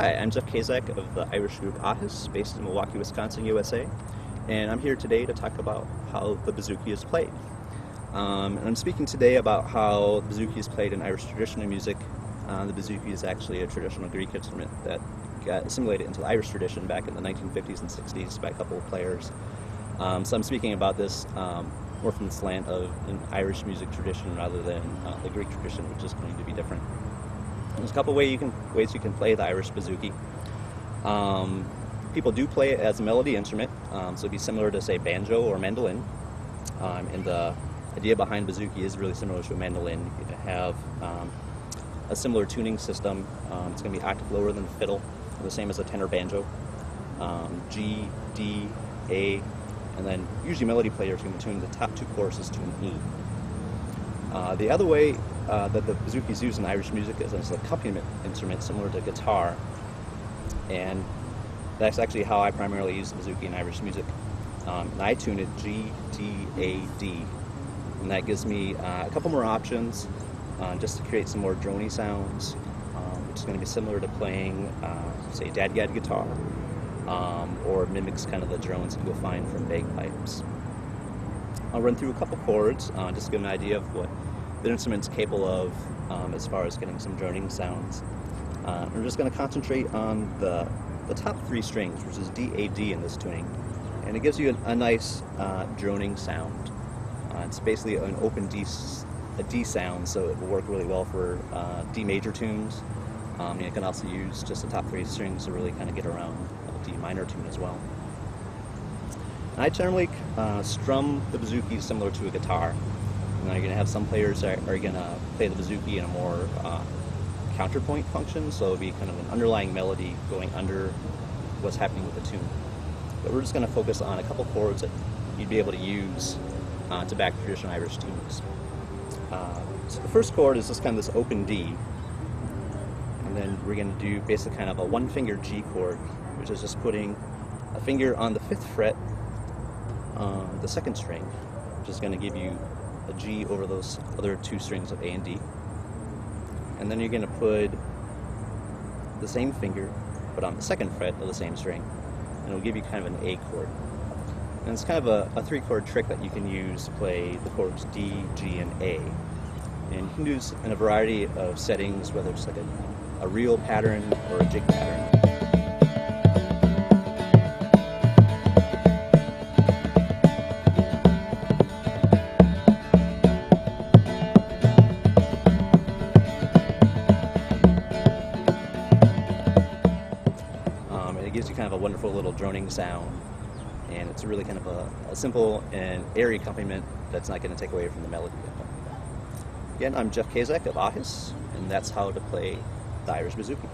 Hi, I'm Jeff Kazak of the Irish group ΥΑΜΑΣ, based in Milwaukee, Wisconsin, USA, and I'm here today to talk about how the bouzouki is played. And I'm speaking today about how the bouzouki is played in Irish traditional music. The bouzouki is actually a traditional Greek instrument that got assimilated into the Irish tradition back in the 1950s and 60s by a couple of players. So I'm speaking about this more from the slant of an Irish music tradition rather than the Greek tradition, which is going to be different. There's a couple ways you can play the Irish bouzouki. People do play it as a melody instrument, so it'd be similar to, say, banjo or mandolin. And the idea behind bouzouki is really similar to a mandolin. You have a similar tuning system. It's going to be octave lower than the fiddle, the same as a tenor banjo. G, D, A, and then usually melody players can tune the top two choruses to an E. The other way that the bouzouki is used in Irish music is as an accompaniment instrument similar to guitar, and that's actually how I primarily use the bouzouki in Irish music. And I tune it G, D, A, D, and that gives me a couple more options just to create some more drony sounds, which is going to be similar to playing, say, dadgad guitar, or mimics kind of the drones that you'll find from bagpipes. I'll run through a couple chords just to give an idea of what the instrument's capable of as far as getting some droning sounds. We're just going to concentrate on the top three strings, which is D, A, D in this tuning, and it gives you a nice droning sound. It's basically an open a D sound, so it will work really well for D major tunes. And you can also use just the top three strings to really kind of get around a D minor tune as well. I generally strum the bouzouki similar to a guitar. And then you're going to have some players that are going to play the bouzouki in a more counterpoint function, so it'll be kind of an underlying melody going under what's happening with the tune. But we're just going to focus on a couple chords that you'd be able to use to back traditional Irish tunes. So the first chord is just kind of this open D, and then we're going to do basically kind of a one-finger G chord, which is just putting a finger on the 5th fret on the 2nd string, which is going to give you a G over those other two strings of A and D. And then you're going to put the same finger, but on the 2nd fret of the same string, and it'll give you kind of an A chord. And it's kind of a 3-chord trick that you can use to play the chords D, G, and A. And you can do this in a variety of settings, whether it's like a real pattern or a jig pattern. It gives you kind of a wonderful little droning sound, and it's really kind of a simple and airy accompaniment that's not going to take away from the melody. Again, I'm Jeff Kazak of ΥΑΜΑΣ, and that's how to play the Irish bouzouki.